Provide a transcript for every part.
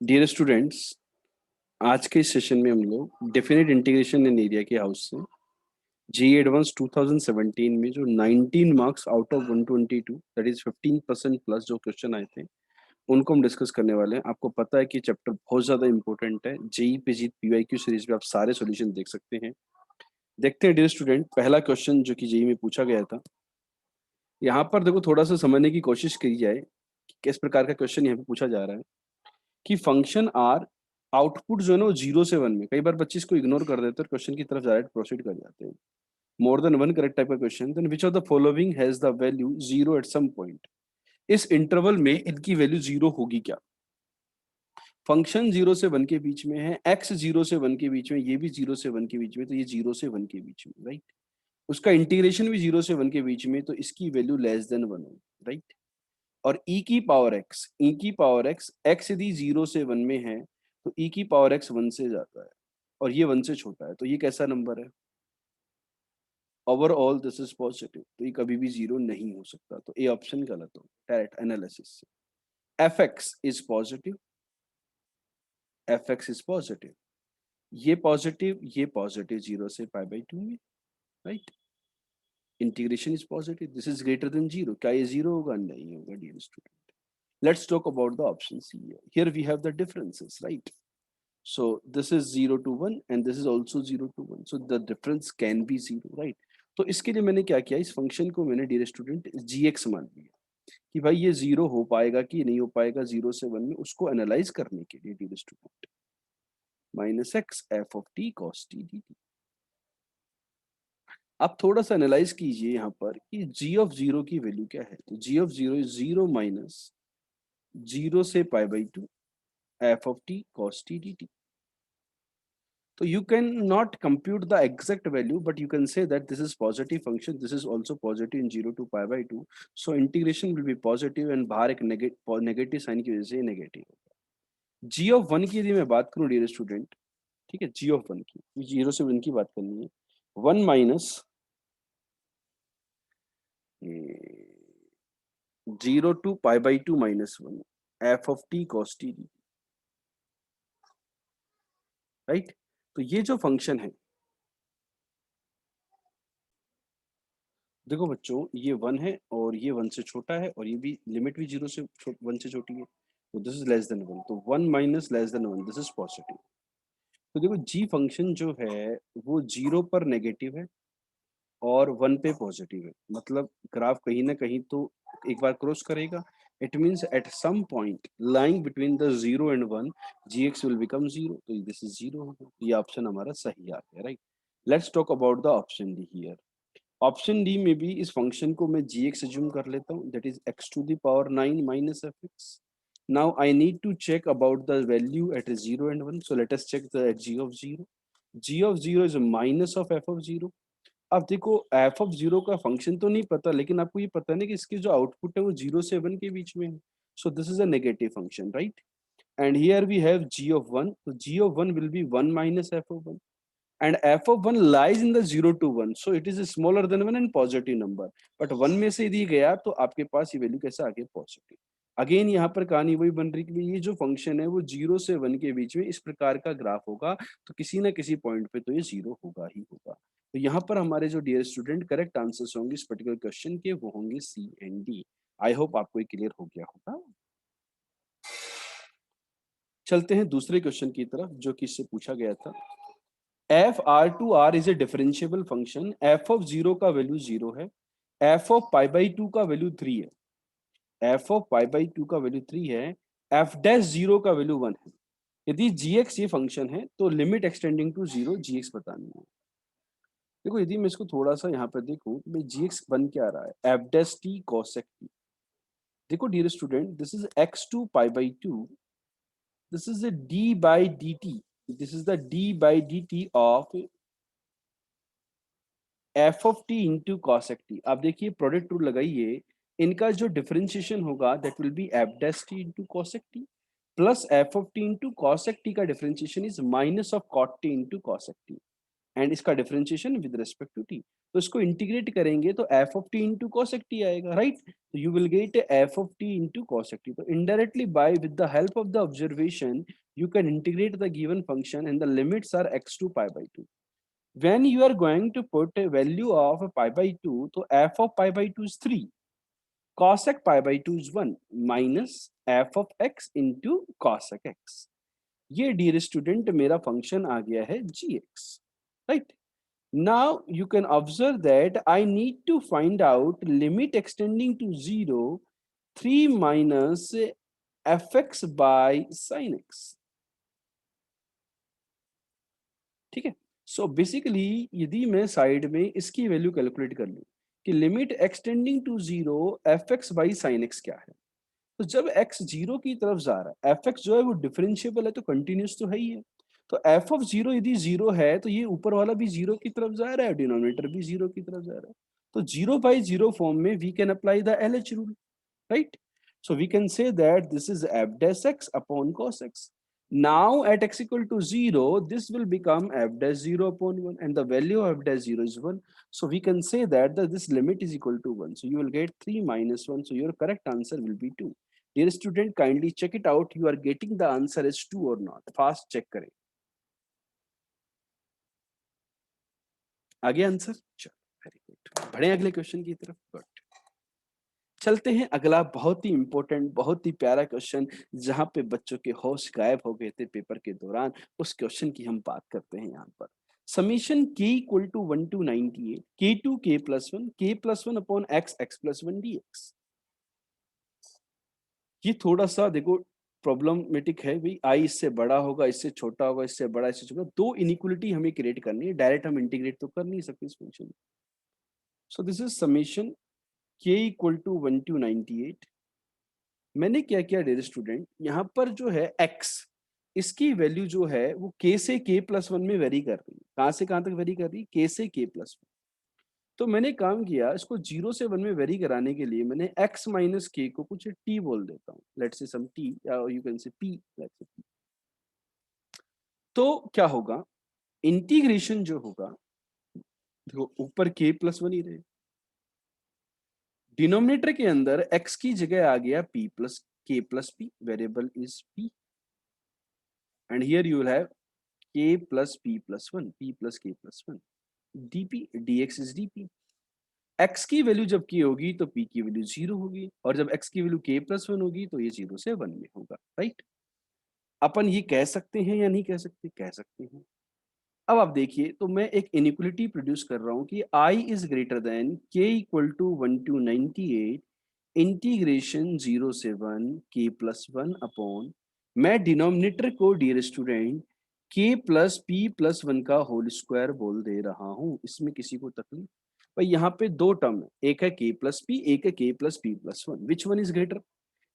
Dear students, आज के session में हम लोग डेफिनेट इंटीग्रेशन इन एरिया के हाउस से जी एडवांस 2017 में जो 19 marks out of 122 that is 15% plus जो क्वेश्चन आए थे उनको हम डिस्कस करने वाले हैं। आपको पता है कि चैप्टर बहुत ज़्यादा इंपॉर्टेंट है। जेई पे जीत पीवाईक्यू सीरीज में आप सारे सॉल्यूशन देख सकते हैं। देखते हैं डियर स्टूडेंट, पहला क्वेश्चन जो कि जेई में पूछा गया था। यहाँ पर देखो, थोड़ा सा समझने की कोशिश की जाए कि किस प्रकार का क्वेश्चन यहाँ पे पूछा जा रहा है कि फंक्शन आर आउटपुट जो है ना वो 0 से 1 में, कई बार बच्चे इसको इग्नोर कर देते हैं और क्वेश्चन की तरफ डायरेक्ट प्रोसीड कर जाते हैं। More than one correct type का question, then which of the following has the value 0 at some point. इस इंटरवल में इनकी वैल्यू 0 होगी क्या? फंक्शन 0 से 1 के बीच में है, एक्स 0 से 1 के बीच में, ये भी 0 से 1 के बीच में, तो ये 0 से 1 के बीच में, राइट। उसका इंटीग्रेशन भी 0 से 1 के बीच में, तो इसकी वैल्यू लेस देन 1 होगी, राइट। और e की पावर x x यदि 0 से 1 में है तो e की पावर x 1 से ज्यादा है और ये 1 से छोटा है, तो ये कैसा नंबर है? ओवरऑल दिस इज पॉजिटिव, तो ये कभी भी 0 नहीं हो सकता, तो ए ऑप्शन गलत हो डायरेक्ट एनालिसिस से। fx इज पॉजिटिव, ये पॉजिटिव 0 से पाई बाई 2 में, right. Integration is positive, this is greater than 0, क्या ये 0 होगा? नहीं होगा dear student. Let's talk about the option C here. Here we have the differences, right? So this is 0 to 1 and this is also 0 to 1. So the difference can be 0, right? तो इसके लिए मैंने क्या किया, इस फंक्शन को मैंने dear student gx मान लिया कि भाई ये 0 हो पाएगा कि नहीं हो पाएगा 0 से 1 में, उसको एनालाइज करने के लिए dear student minus X F of T cos T D T. आप थोड़ा सा एनालाइज कीजिए यहाँ पर कि g ऑफ 0 की वैल्यू क्या है। तो g ऑफ 0 इज 0 माइनस 0 से pi by 2 f of t cos t dt. So you can not compute the exact value, but you can say that this is positive function. This is also positive in 0 to pi by 2. So integration will be positive and बाहर एक negative sign की वजह से negative होगा। g of 1 की यदि मैं बात करूं डियर स्टूडेंट, ठीक है, g of 1 की 0 से 1 की बात करनी है, 1 minus 0 to pi by 2 minus 1 f of t cos t dt, right. तो ये जो फंक्शन है, देखो बच्चों, ये 1 है और ये 1 से छोटा है और ये भी लिमिट भी 0 से 1 से छोटी है, तो दिस इज लेस देन 1, तो 1 minus less than 1 this is positive. तो देखो जी फंक्शन जो है वो 0 पर नेगेटिव है और 1 पे पॉजिटिव है, मतलब ग्राफ कहीं ना कहीं तो एक बार क्रॉस करेगा। It means at some point lying between the 0 and 1 gx will become 0, तो दिस इज 0 होगा, तो ये ऑप्शन हमारा सही आ गया, right. Let's talk about the option D here. Option D में भी इस फंक्शन को मैं gx एज्यूम कर लेता हूँ, that is x to the power 9 minus fx। Now I need to check about the value at 0 and 1, so let us check the g of 0। g of 0 is minus of f of 0। अब देखो f of 0 का function तो नहीं पता, लेकिन आपको ये पता नहीं कि इसकी जो आउटपुट है वो 0 से 1 के बीच में है, so this is a negative function, right. And here we have g of 1, तो g of 1 will be 1 minus f of 1 and f of 1 lies in the 0 to 1, so it is smaller than 1 and positive number, but 1 में से यदि गया तो आपके पास ये value कैसा आ गया? पॉजिटिव। अगेन यहाँ पर कहानी वही बन रही कि ये जो फंक्शन है वो 0 से 1 के बीच में इस प्रकार का ग्राफ होगा, तो किसी ना किसी पॉइंट पे तो ये 0 होगा ही होगा। तो यहाँ पर हमारे जो डियर स्टूडेंट करेक्ट आंसर्स होंगे इस पर्टिकुलर क्वेश्चन के वो होंगे सी एंड डी। आई होप आपको ये क्लियर हो गया होगा। चलते हैं दूसरे क्वेश्चन की तरफ जो कि इससे पूछा गया था। F R to R is a differentiable function, F of 0 का वैल्यू 0 है, एफ ऑफ पाई बाई 2 का वैल्यू 3 है, एफ ऑफ पाई बाई 2 का वैल्यू 3 है, एफ डैश 0 का वैल्यू 1 है। यदि gx ये फंक्शन है तो लिमिट एक्सटेंडिंग टू 0 gx बतानी है। देखो यदि मैं इसको थोड़ा सा यहाँ पर देखूं तो gx बन क्या रहा है? F dash T cosec t। देखो dear student, this is x two pi by 2, this is a d by dt, this is the d by dt of F of T into cosec T. आप देखिए product rule लगाइए, इनका जो differentiation होगा that will be F dash T into cosec T plus F of T into cosec T का differentiation is minus of cot T into cosec T. And इसका differentiation with respect to T. तो इसको integrate करेंगे तो F of T into cosec T आएगा, right. तो you will get F of T into cosec T. तो indirectly by with the help of the observation you can integrate the given function and the limits are x to pi by 2. When you are going to put a value of pi by 2, so f of pi by 2 is 3, cosec pi by 2 is 1 minus f of x into cosec x. ये dear student मेरा function आ गया है gx, right. Now you can observe that I need to find out limit extending to 0 3 minus fx by sin x, ठीक है। So basically यदि मैं side में इसकी वैल्यू कैलकुलेट कर लूं कि limit extending to 0 F X by sine X क्या है, तो जब x 0 की तरफ जा रहा है, एफ एक्स जो है वो डिफरेंशिएबल है तो कंटिन्यूस तो है ही है। तो एफ ऑफ 0 यदि 0 है तो ये ऊपर वाला भी 0 की तरफ जा रहा है, डिनोमिनेटर भी 0 की तरफ जा रहा है। तो 0/0 फॉर्म में we can apply the LH rule, right? So we can say that this is f dash x upon cos x. Now at x equal to 0, this will become f dash 0 upon 1 and the value of f dash 0 is 1. So we can say that this limit is equal to 1. So you will get 3 minus 1. So your correct answer will be 2. Dear student, kindly check it out. You are getting the answer as 2 or not. Fast check करें। आगे answer, चलो very good, बढ़े अगले question की तरफ। Good, चलते हैं अगला बहुत ही इंपॉर्टेंट, बहुत ही प्यारा क्वेश्चन जहां पे बच्चों के होश गायब हो गए थे पेपर के दौरान, उस क्वेश्चन की हम बात करते हैं यहाँ पर। Summation k equal to 1 to 98 k2 k+1 upon x+1 dx। ये थोड़ा सा देखो प्रॉब्लमेटिक है भाई, आई इससे बड़ा होगा, इससे छोटा होगा, इससे बड़ा, इससे छोटा, दो इनइक्वलिटी हमें क्रिएट करनी है, डायरेक्ट हम इंटीग्रेट तो कर नहीं सकते इस function. So this is summation k equal to 1 to 98। मैंने क्या किया डियर स्टूडेंट, यहाँ पर जो है x, इसकी वैल्यू जो है वो k से k+1 में वेरी कर रही है। कहाँ से कहाँ तक वेरी कर रही है? k से k+1। तो मैंने काम किया, इसको 0 से 1 में वेरी कराने के लिए मैंने x माइनस k को कुछ t बोल देता हूँ, लेट्स से सम t, या you can say p, let's say p। तो क्या होगा, इंटीग्रेशन जो होगा, देखो ऊपर k+1 ही रहे, डिनोमिनेटर के अंदर x की जगह आ गया p plus k+p, variable is p, and here you will have k plus p plus 1, p plus k plus 1, dp dx is dp। x की वैल्यू जब k होगी तो p की वैल्यू 0 होगी, और जब x की वैल्यू k+1 होगी तो ये 0 से 1 में होगा, राइट। अपन ये कह सकते हैं या नहीं कह सकते? कह सकते हैं। अब आप देखिए, तो मैं एक इनइक्वलिटी प्रोड्यूस कर रहा हूं कि i is greater than k equal to 1 to 98 integration 0 से 1 k+1 अपॉन, मैं डिनोमिनेटर को dear student k plus p plus 1 का होल स्क्वायर बोल दे रहा हूं। इसमें किसी को तकलीफ? भाई यहाँ पे दो टर्म है, एक है k प्लस p, एक है k plus p plus 1। Which one is greater?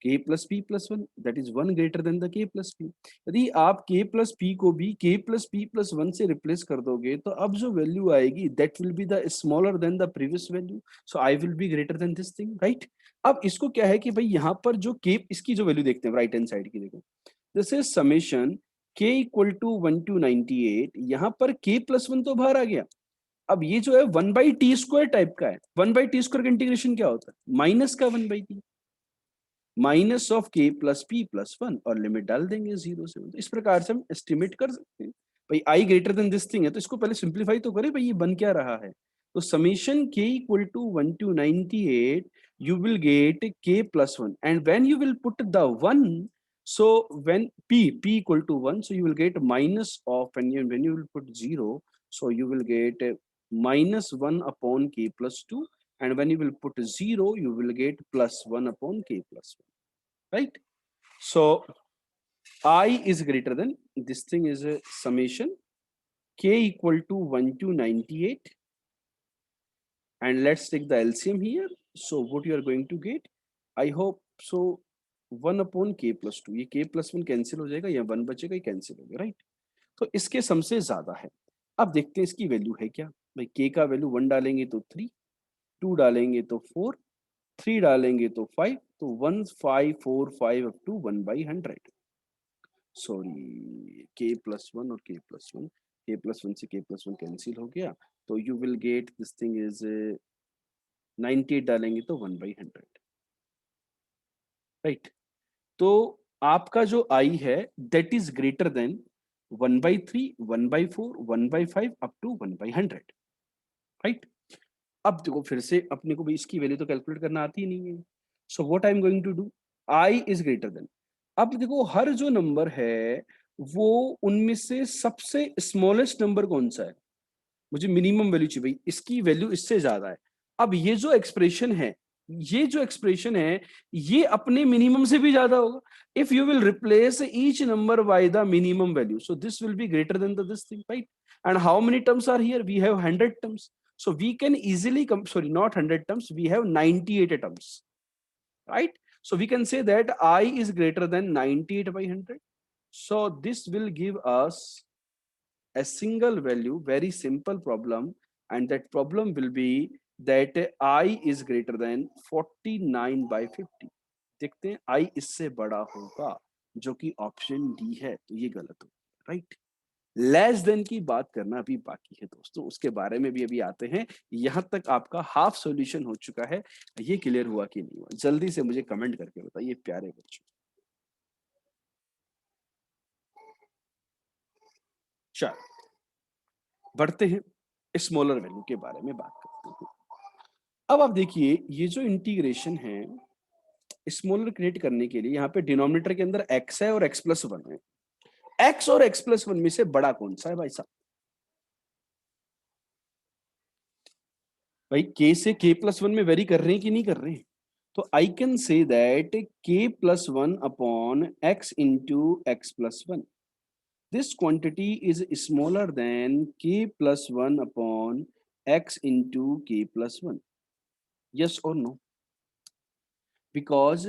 k plus p plus 1, that is 1 greater than the k plus p। यदि आप k प्लस p को भी k प्लस p प्लस 1 से रिप्लेस कर दोगे तो अब जो वैल्यू आएगी that will be the smaller than the previous value, so i will be greater then this thing, right. अब इसको क्या है कि भाई यहाँ पर जो k, इसकी जो वैल्यू देखते हैं राइट हैंड साइड की, देखो this is summation k equal to 1 to 98, यहाँ पर k प्लस 1 तो बाहर आ गया। अब ये जो है 1/t² टाइप का है। 1/t² का इंटीग्रेशन क्या होता है? माइनस का 1/t, minus of k plus p plus 1, और लिमिट डाल देंगे 0 से 1। तो इस प्रकार से हम एस्टिमेट कर सकते हैं भाई i greater than this thing है, तो इसको पहले सिंप्लीफाई तो करें भाई ये बन क्या रहा है। तो summation k equal to 1 to 98 you will get k plus 1, and when you will put the 1, so when p equal to 1, so you will get minus of, and when you will put 0, so you will get minus 1 upon k plus 2, and when you will put 0 you will get plus 1 upon k plus 1, right? So I is greater than, this thing is a summation k equal to 1 to 98, and let's take the LCM here. So what you are going to get, I hope so, 1 upon k plus 2, ये k plus 1 cancel हो जाएगा, या 1 बचेगा, ये cancel हो गया, right. तो इसके सम से ज्यादा है। अब देखते हैं इसकी वैल्यू है क्या। भाई k का वैल्यू 1 डालेंगे तो 3, 2 डालेंगे तो 4, 3 डालेंगे तो 5, तो 1 5 4 5 अप टू 1/100, सॉरी k+1 और k+1, k+1 से k+1 कैंसिल हो गया, तो you will get this thing is 98 डालेंगे तो 1/100, राइट। तो आपका जो आई है that is greater than 1/3, 1/4, 1/5 up to 1/100, right. अब देखो फिर से अपने को भी इसकी वैल्यू तो कैलकुलेट करना आती ही नहीं है, so what I am going to do, I is greater than. अब देखो हर जो नंबर है वो उनमें से सबसे स्मॉलेस्ट नंबर कौन सा है, मुझे मिनिमम वैल्यू चाहिए भाई, इसकी वैल्यू इससे ज्यादा है। अब ये जो एक्सप्रेशन है ये अपने मिनिमम से भी ज्यादा होगा। If you will replace each number by the minimum value, so this will be greater than the this thing, right. And how many terms are here, we have 100 terms, so we can easily come, sorry, not 100 terms, we have 98 terms, right? So we can say that I is greater than 98/100. So this will give us a single value, very simple problem, and that problem will be that I is greater than 49/50. देखते हैं I इससे बड़ा होगा, जो कि option D है, तो ये गलत हो, राइट। लेस देन की बात करना अभी बाकी है दोस्तों, उसके बारे में भी अभी आते हैं। यहां तक आपका हाफ सॉल्यूशन हो चुका है, ये क्लियर हुआ कि नहीं हुआ, जल्दी से मुझे कमेंट करके बताइए प्यारे बच्चों। चलो बढ़ते हैं, स्मॉलर वैल्यू के बारे में बात करते हैं। अब आप देखिए ये जो इंटीग्रेशन है स्मॉलर क्रिएट करने के लिए, यहाँ पे डिनोमिनेटर के अंदर x है और x+1 है। x और x+1 में से बड़ा कौन सा है भाई साहब? भाई k से k+1 में वेरी कर रहे हैं कि नहीं कर रहे हैं? तो I can say that k+1 upon x into x+1, this quantity is smaller than k+1 upon x into k+1, yes or no? Because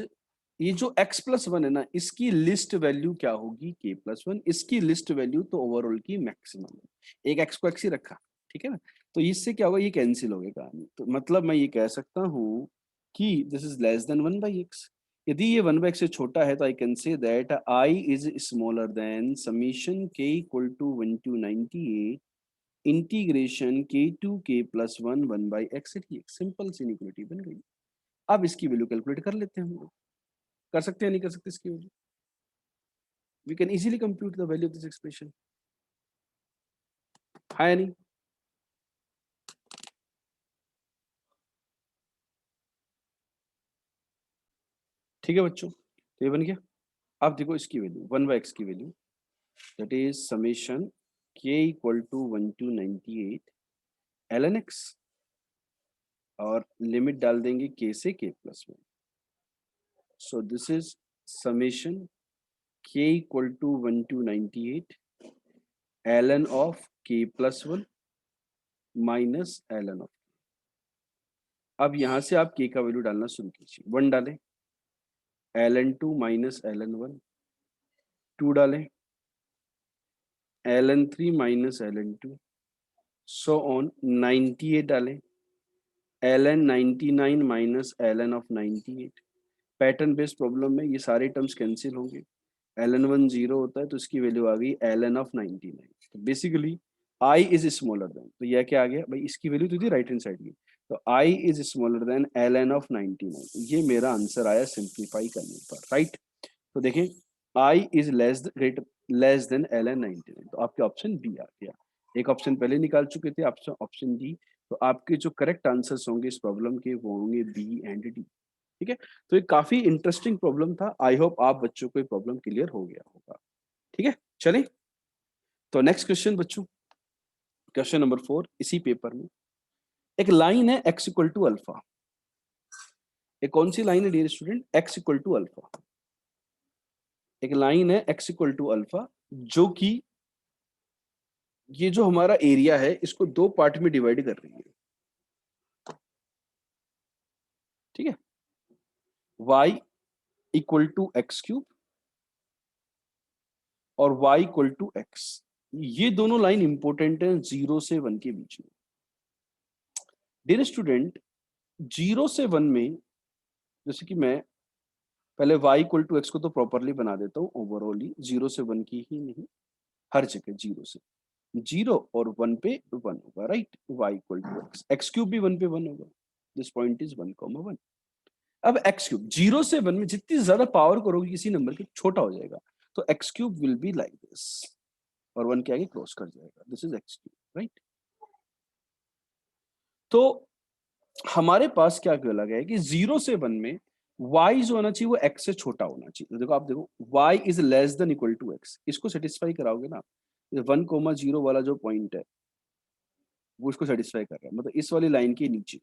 ये जो x+1 है ना, इसकी लिस्ट वैल्यू क्या होगी, k+1, इसकी लिस्ट वैल्यू तो ओवरऑल की मैक्सिमम है। एक x को x ही रखा, ठीक है ना, तो इससे क्या होगा, ये कैंसिल हो गया कहानी। तो मतलब मैं ये कह सकता हूँ कि this is less then 1/x। यदि ये 1/x से छोटा है तो I can say that I is smaller than summation k equal to 1 to 98 इंटीग्रेशन k to k+1 1/x dx। Simple सी इक्वेलिटी बन गई। अब इसकी वैल्यू कैलकुलेट कर लेते हैं हम लोग, कर सकते हैं नहीं कर सकते इसकी value, we can easily compute the value of this expression, है या नहीं? ठीक है बच्चों, तो ये बन गया। अब देखो इसकी वैल्यू 1/x की value, that is summation k equal to 1 to 98 ln x, और लिमिट डाल देंगे k से k+1, so this is summation k equal to 1 to 98 ln of k+1 minus ln of. अब यहां से आप k का वैल्यू डालना शुरू कीजिए, 1 डालें, ln2 माइनस ln1, 2 डालें, ln3 minus ln2, so on, 98 डालें, ln99 minus ln of 98। Pattern based problem में ये सारे टर्म्स कैंसिल होंगे, ln1 0 होता है तो इसकी वैल्यू आ गई ln ऑफ 99। तो basically i is smaller then, तो यह क्या आ गया भाई, इसकी वैल्यू तो थी राइट हैंड साइड की, तो i is smaller then ln of 99। ये मेरा आंसर आया सिंप्लीफाई करने पर, राइट। तो देखें i is less then ln 99, तो आपके ऑप्शन बी आ गया। एक ऑप्शन पहले निकाल चुके थे, ऑप्शन ऑप्शन डी। तो आपके जो करेक्ट आंसर्स होंगे इस प्रॉब्लम के वो होंगे बी एंड डी, ठीक है। तो ये काफी इंटरेस्टिंग प्रॉब्लम था, आई होप आप बच्चों को ये प्रॉब्लम क्लियर हो गया होगा, ठीक है। चलें, तो नेक्स्ट क्वेश्चन बच्चों, क्वेश्चन नंबर 4 इसी पेपर में। एक लाइन है x इक्वल टू अल्फा, एक कौन सी लाइन है dear student, x equal to alpha. एक लाइन है x इक्वल टू अल्फा, जो कि ये जो हमारा एरिया है इसको दो पार्ट में डिवाइड कर रही है, ठीक है। y equal to x cube और y इक्वल टू एक्स, ये दोनों लाइन इंपॉर्टेंट है 0 से 1 के बीच में। डियर स्टूडेंट 0 से 1 में, जैसे कि मैं पहले y इक्वल टू एक्स को तो प्रॉपरली बना देता हूँ, ओवरऑल ही 0 से 1 की ही नहीं, हर जगह 0 से। 0 और 1 पे 1 होगा, right? y equal to x, x cube भी 1 पे 1 होगा। This point is 1, 1। अब x क्यूब 0 से 1 में जितनी ज्यादा पावर करोगे किसी नंबर की छोटा हो जाएगा, तो x cube will be like this, और 1 के आगे क्रॉस कर जाएगा। This is x cube, right? तो हमारे पास क्या बोला गया है कि 0 से 1 में y जो होना चाहिए वो x से छोटा होना चाहिए। तो देखो, आप देखो y इज less than equal to x, इसको सेटिस्फाई कराओगे ना, 1, 0 वाला जो पॉइंट है वो इसको सेटिस्फाई कर रहा है, मतलब इस वाली लाइन के नीचे।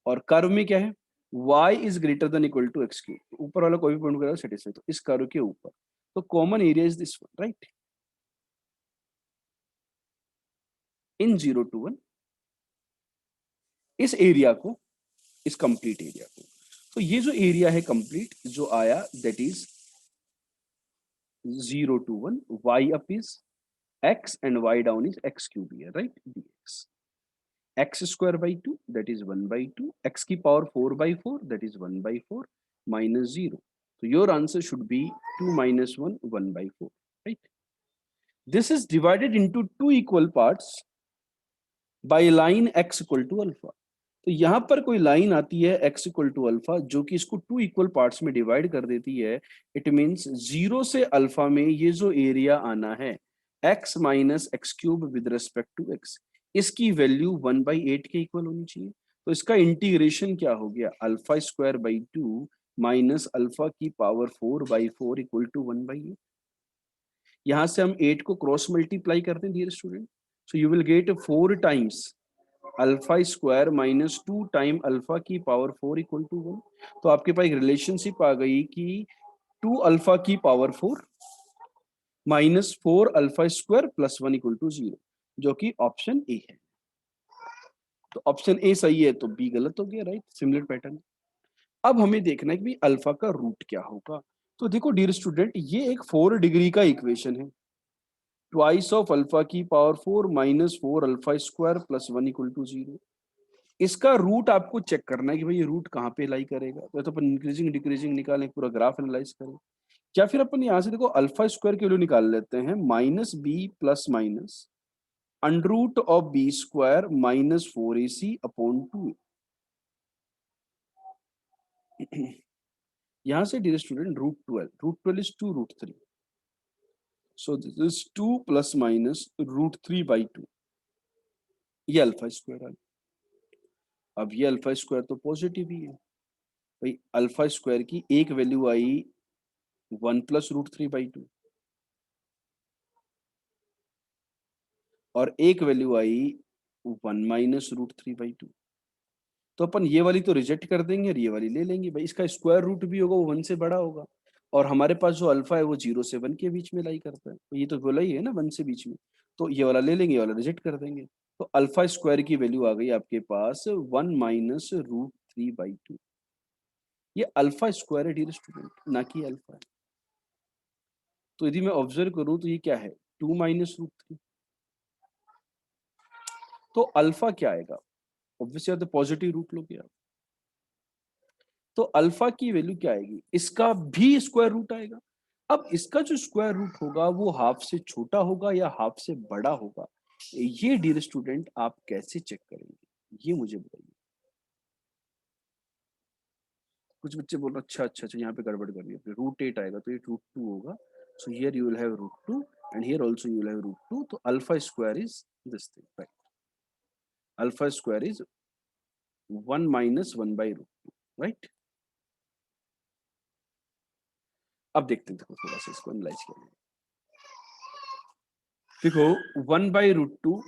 और कर्व में क्या है, y is greater than equal to x cube, ऊपर वाला कोई भी पॉइंट करेगा सेटिस्फाई, तो इस कर्व के ऊपर। तो common area is this one, right? In 0 to 1 इस एरिया को, इस कंप्लीट एरिया को, तो ये जो एरिया है कंप्लीट जो आया, that is 0 to 1, y up is x and y down is x cube here, right? dx x square by 2, that is 1 by 2, x की power 4 by 4, that is 1 by 4, minus 0. So your answer should be 2 minus 1, 1 by 4, right? This is divided into two equal parts by line x equal to alpha. तो यहां पर कोई line आती है x equal to alpha जो कि इसको two equal parts में डिवाइड कर देती है। इट मींस 0 से अल्फा में ये जो एरिया आना है x minus x cube with respect to x, इसकी वैल्यू 1/8 के इक्वल होनी चाहिए। तो इसका इंटीग्रेशन क्या हो गया, alpha square by 2 minus alpha की पावर 4/4 इक्वल टू 1/8। यहां से हम 8 को क्रॉस मल्टीप्लाई करते हैं dear student, so you will get 4 times alpha square minus 2 time alpha की पावर 4 इक्वल टू 1। तो आपके पास एक रिलेशनशिप आ गई कि 2 अल्फा की power 4 minus 4 alpha square plus 1 equal to 0, जो कि ऑप्शन ए है। तो ऑप्शन ए सही है तो बी गलत हो गया, राइट? Similar pattern. अब हमें देखना है कि अल्फा का रूट क्या होगा। तो देखो डियर स्टूडेंट, ये एक 4 डिग्री का इक्वेशन है, ट्वाइस ऑफ अल्फा की power 4 minus 4 alpha square plus 1 equal to 0। इसका रूट आपको चेक करना है कि भाई ये रूट कहाँ पे लाई करेगा। तो अपन इंक्रीजिंग डिक्रीजिंग निकालें, पूरा ग्राफ एनालाइज करें, या फिर अपन यहाँ से देखो अल्फा स्क्वायर की वैल्यू निकाल लेते हैं, minus B plus minus under root of B square minus 4ac upon 2। यहाँ से dear student root twelve is 2 root 3, so this is 2 plus minus root 3/2, ये अल्फा स्क्वायर है। अब ये अल्फा स्क्वायर तो पॉजिटिव ही है भाई, अल्फा स्क्वायर की एक वैल्यू आई 1 प्लस रूट 3/2 और एक वैल्यू आई 1 माइनस रूट 3/2। तो अपन ये वाली तो रिजेक्ट कर देंगे और ये वाली ले लेंगे भाई, इसका स्क्वायर रूट भी होगा वो 1 से बड़ा होगा, और हमारे पास जो अल्फा है वो 0 से 1 के बीच में लाई करता है, तो ये तो बोला ही है ना 1 से बीच में, तो ये वाला ले लेंगे, ये वाला रिजेक्ट कर देंगे। तो अल्फा स्क्वायर की वैल्यू आ गई आपके पास 1 माइनस रूट 3/2। ये अल्फा स्क्वायर है डियर स्टूडेंट, ना कि अल्फा है। तो यदि मैं ऑब्जर्व करूं तो ये क्या है, 2 माइनस रूट 3। तो अल्फा क्या आएगा, ऑब्वियसली तो पॉजिटिव रूट लोगे आप, तो अल्फा की वैल्यू क्या आएगी, इसका भी स्क्वायर रूट आएगा। अब इसका जो स्क्वायर रूट होगा वो हाफ से छोटा होगा या हाफ से बड़ा होगा, ये डियर स्टूडेंट आप कैसे चेक करेंगे, ये मुझे बताइए। कुछ बच्चे बोल रहे अच्छा अच्छा अच्छा, यहाँ पे गड़बड़ कर रही है, रूट 8 आएगा तो ये रूट 2 होगा, so here you will have root 2 and here also you will have root 2, तो alpha square is this thing, right? Alpha square is 1 - 1/√2, right? अब देखते हैं, देखो थोड़ा सा इसको एनालाइज करें। देखो 1/√2,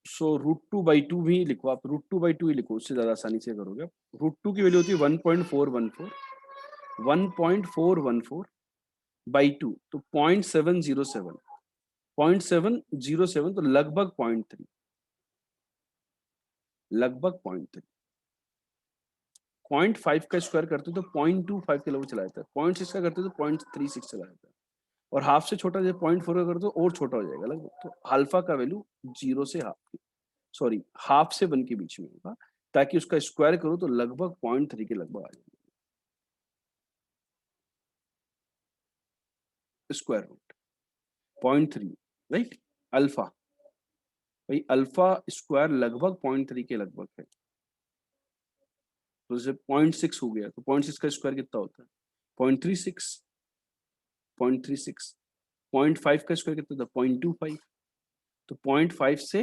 सो √2/2 भी लिखो आप, √2/2 ही लिखो, उससे ज्यादा आसानी से करोगे आप। √2 की वैल्यू होती है 1.414 तो 0.707, 0.707 तो लगभग 0.3, लगभग 0.3। 0.5 का स्क्वायर करते तो 0.25 के लगभग चला जाता है, 0.6 का करते तो 0.36 चला जाता है, और हाफ से छोटा जब 0.4 का करते तो और छोटा हो जाएगा लगभग। तो अल्फा का वैल्यू 0 से हाफ से 1 के बीच में होगा, ताकि उसका स्क्वायर करो तो लगभग 0.3 के लगभग आ जाएगा स्क्वायर रूट 0.3, राइट? अल्फा भाई अल्फा स्क्वायर लगभग 0.3 के लगभग है, तो जैसे 0.6 हो गया, तो 0.6 का स्क्वायर कितना होता है? 0.36, 0.36, 0.5 का स्क्वायर कितना था? 0.25, तो 0.5 से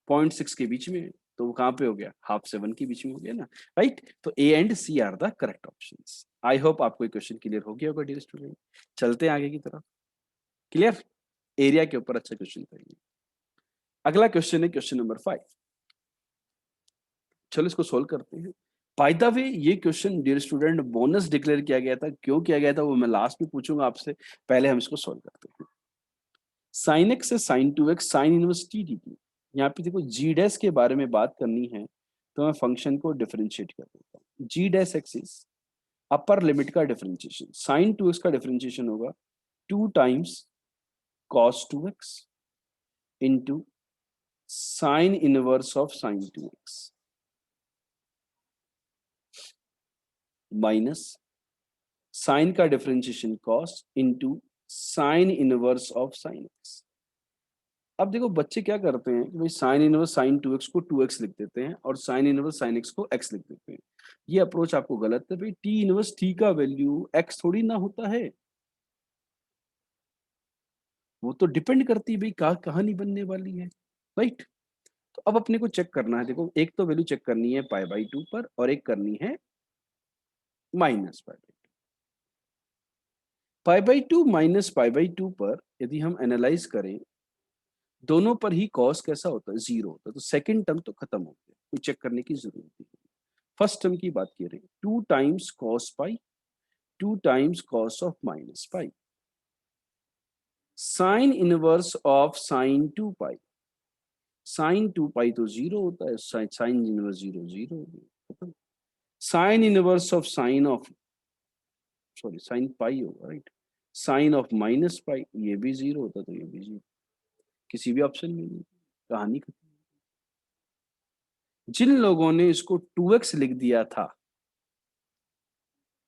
0.6 के बीच में है, तो वो कहाँ पे हो गया? हाफ 7 के बीच में हो गया ना, राइट? तो A and C are the correct options. I hope आपको ये क्वेश्चन क्लियर हो गया होगा डियर स्टूडेंट। चलते हैं आगे की तरफ। क्लियर? एरिया के ऊपर अच्छा क्वेश्चन था ये। अगला क्वेश्चन है क्वेश्चन नंबर 5। चलो इसको सोल्व करते हैं। बाय द वे ये question dear student bonus declare किया गया था, क्यों किया गया था वो मैं लास्ट में पूछूंगा आपसे, पहले हम इसको सोल्व करते हैं। साइन एक्स है sine 2x sine inverse T D T. यहाँ पे देखो जी डैश के बारे में बात करनी है, तो मैं फंक्शन को डिफरेंशिएट कर देता हूँ। G dash X is upper limit का डिफरेंशिएशन, साइन 2x का डिफरेंशिएशन होगा 2 times cos 2x into sine inverse of sine 2x minus sine का differentiation cos into sine inverse of sine X. अब देखो बच्चे क्या करते हैं कि भाई साइन इनवर्स साइन 2x को 2x लिख देते हैं और साइन इनवर्स साइन x को x लिख देते हैं। ये अप्रोच आपको गलत है भाई। टी इनवर्स टी का वैल्यू x थोड़ी ना होता है, वो तो डिपेंड करती है भाई कहानी बनने वाली है, राइट? तो अब अपने को चेक करना है, देखो एक तो वैल्यू चेक करनी है पाई बाई 2 पर और एक करनी है minus pi by 2 minus pi by 2 पर यदि हम एनालाइज करें, दोनों पर ही कॉस कैसा होता है? 0 होता है, तो सेकंड टर्म तो खत्म हो गया, कोई चेक करने की जरूरत नहीं। फर्स्ट टर्म की बात कर रहे हैं, 2 times cos pi 2 times cos of minus pi sine inverse of sine 2 pi. Sine 2 pi तो 0 होता है, साइन इनवर्स 0 0 हो गया। Sine inverse of sine of sorry sine pi होगा, right? Sine of minus pi ये भी 0 होता, तो ये भी 0, किसी भी ऑप्शन में नहीं, कहानी खत्म। जिन लोगों ने इसको 2x लिख दिया था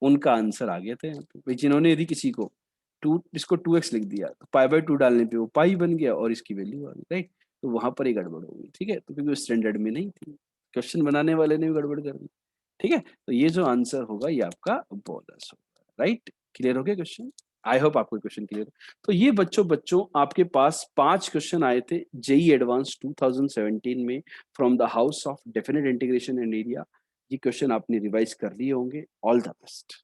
उनका आंसर आ गया था यहाँ पे भाई। जिन्होंने यदि किसी को इसको 2x लिख दिया तो पाई बाई 2 डालने पे वो पाई बन गया और इसकी वैल्यू आ गई, राइट? तो वहां पर ही गड़बड़ हो गई, ठीक है? तो क्योंकि वो स्टैंडर्ड में नहीं थी, क्वेश्चन बनाने वाले ने भी गड़बड़ कर दी, ठीक है? तो ये जो आंसर होगा ये आपका बोनस होगा, राइट? क्लियर हो गया क्वेश्चन? आई होप आपको क्वेश्चन क्लियर। तो ये बच्चों बच्चों आपके पास 5 क्वेश्चन आए थे जेई एडवांस 2017 में from the house of definite integration and area. ये क्वेश्चन आपने रिवाइज कर लिए होंगे। All the best.